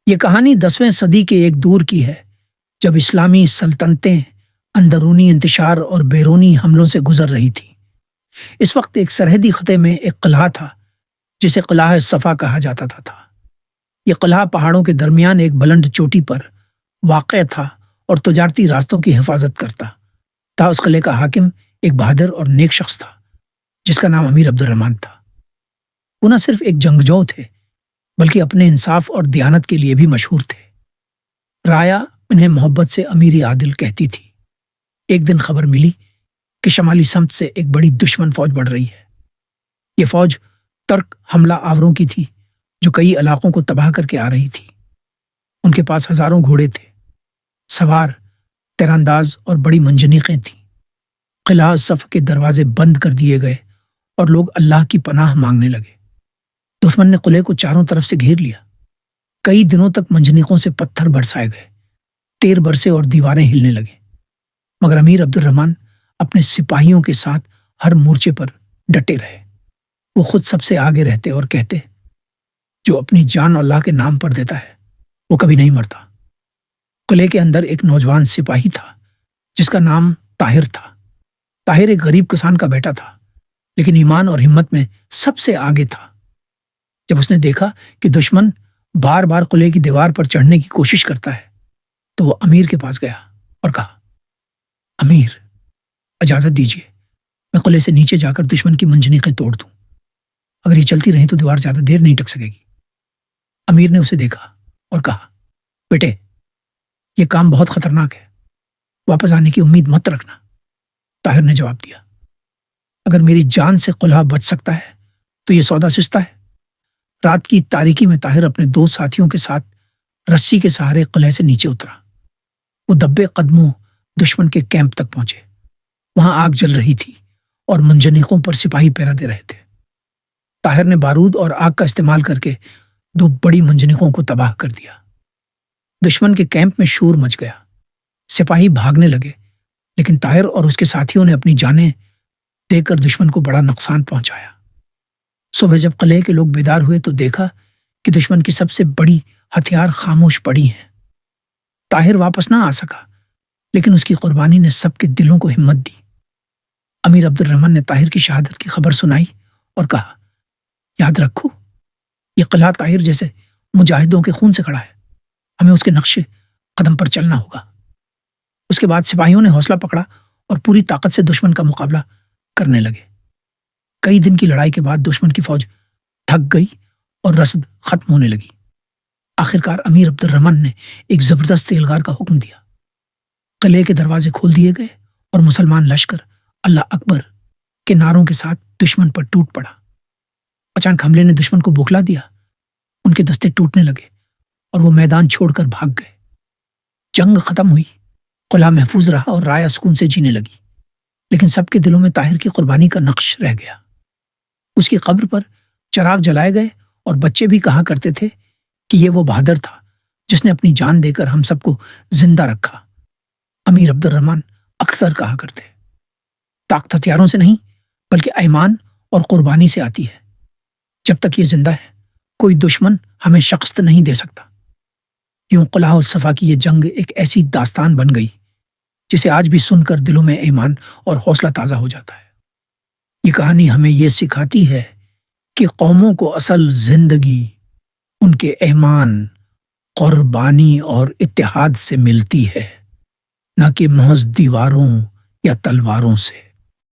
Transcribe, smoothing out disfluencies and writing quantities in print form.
یہ کہانی 10ویں صدی کے ایک دور کی ہے جب اسلامی سلطنتیں اندرونی انتشار اور بیرونی حملوں سے گزر رہی تھیں۔ اس وقت ایک سرحدی خطے میں ایک قلعہ تھا جسے قلعہ صفا کہا جاتا تھا۔ یہ قلعہ پہاڑوں کے درمیان ایک بلند چوٹی پر واقع تھا اور تجارتی راستوں کی حفاظت کرتا تھا۔ اس قلعے کا حاکم ایک بہادر اور نیک شخص تھا جس کا نام امیر عبد الرحمن تھا۔ وہ نہ صرف ایک جنگجو تھے بلکہ اپنے انصاف اور دیانت کے لیے بھی مشہور تھے۔ رایا انہیں محبت سے امیر عادل کہتی تھی۔ ایک دن خبر ملی کہ شمالی سمت سے ایک بڑی دشمن فوج بڑھ رہی ہے۔ یہ فوج ترک حملہ آوروں کی تھی جو کئی علاقوں کو تباہ کر کے آ رہی تھی۔ ان کے پاس ہزاروں گھوڑے تھے، سوار، تیرانداز اور بڑی منجنیقیں تھیں۔ قلعہ صف کے دروازے بند کر دیے گئے اور لوگ اللہ کی پناہ مانگنے لگے۔ دشمن نے قلعے کو چاروں طرف سے گھیر لیا۔ کئی دنوں تک منجنیقوں سے پتھر برسائے گئے، تیر برسے اور دیواریں ہلنے لگے، مگر امیر عبد الرحمن اپنے سپاہیوں کے ساتھ ہر مورچے پر ڈٹے رہے۔ وہ خود سب سے آگے رہتے اور کہتے، جو اپنی جان اللہ کے نام پر دیتا ہے وہ کبھی نہیں مرتا۔ قلعے کے اندر ایک نوجوان سپاہی تھا جس کا نام طاہر تھا۔ طاہر ایک غریب کسان کا بیٹا تھا لیکن ایمان اور ہمت میں سب سے آگے تھا۔ جب اس نے دیکھا کہ دشمن بار بار قلعے کی دیوار پر چڑھنے کی کوشش کرتا ہے تو وہ امیر کے پاس گیا اور کہا، امیر، اجازت دیجیے، میں قلعے سے نیچے جا کر دشمن کی منجنیقیں توڑ دوں۔ اگر یہ چلتی رہیں تو دیوار زیادہ دیر نہیں ٹک سکے گی۔ امیر نے اسے دیکھا اور کہا، بیٹے، یہ کام بہت خطرناک ہے، واپس آنے کی امید مت رکھنا۔ طاہر نے جواب دیا، اگر میری جان سے قلعہ بچ سکتا ہے تو یہ سودا سستا ہے۔ رات کی تاریکی میں طاہر اپنے 2 ساتھیوں کے ساتھ رسی کے سہارے قلعے سے نیچے اترا۔ وہ دبے قدموں دشمن کے کیمپ تک پہنچے۔ وہاں آگ جل رہی تھی اور منجنیقوں پر سپاہی پہرا دے رہے تھے۔ طاہر نے بارود اور آگ کا استعمال کر کے 2 بڑی منجنیقوں کو تباہ کر دیا۔ دشمن کے کیمپ میں شور مچ گیا، سپاہی بھاگنے لگے، لیکن طاہر اور اس کے ساتھیوں نے اپنی جانیں دے کر دشمن کو بڑا نقصان پہنچایا۔ صبح جب قلعے کے لوگ بیدار ہوئے تو دیکھا کہ دشمن کی سب سے بڑی ہتھیار خاموش پڑی ہیں۔ طاہر واپس نہ آ سکا لیکن اس کی قربانی نے سب کے دلوں کو ہمت دی۔ امیر عبد الرحمن نے طاہر کی شہادت کی خبر سنائی اور کہا، یاد رکھو، یہ قلعہ طاہر جیسے مجاہدوں کے خون سے کھڑا ہے، ہمیں اس کے نقش قدم پر چلنا ہوگا۔ اس کے بعد سپاہیوں نے حوصلہ پکڑا اور پوری طاقت سے دشمن کا مقابلہ کرنے لگے۔ کئی دن کی لڑائی کے بعد دشمن کی فوج تھک گئی اور رسد ختم ہونے لگی۔ آخرکار امیر عبد الرحمن نے ایک زبردست تلوار کا حکم دیا۔ قلعے کے دروازے کھول دیے گئے اور مسلمان لشکر اللہ اکبر کے نعروں کے ساتھ دشمن پر ٹوٹ پڑا۔ اچانک حملے نے دشمن کو بوکھلا دیا، ان کے دستے ٹوٹنے لگے اور وہ میدان چھوڑ کر بھاگ گئے۔ جنگ ختم ہوئی، قلعہ محفوظ رہا اور رایا سکون سے جینے لگی، لیکن سب کے دلوں میں طاہر کی قربانی کا نقش رہ گیا۔ اس کی قبر پر چراغ جلائے گئے اور بچے بھی کہا کرتے تھے کہ یہ وہ بہادر تھا جس نے اپنی جان دے کر ہم سب کو زندہ رکھا۔ امیر عبد الرحمن اکثر کہا کرتے، طاقت ہتھیاروں سے نہیں بلکہ ایمان اور قربانی سے آتی ہے۔ جب تک یہ زندہ ہے کوئی دشمن ہمیں شکست نہیں دے سکتا۔ یوں قلعہ صفا کی یہ جنگ ایک ایسی داستان بن گئی جسے آج بھی سن کر دلوں میں ایمان اور حوصلہ تازہ ہو جاتا ہے۔ یہ کہانی ہمیں یہ سکھاتی ہے کہ قوموں کو اصل زندگی ان کے ایمان، قربانی اور اتحاد سے ملتی ہے، نہ کہ محض دیواروں یا تلواروں سے۔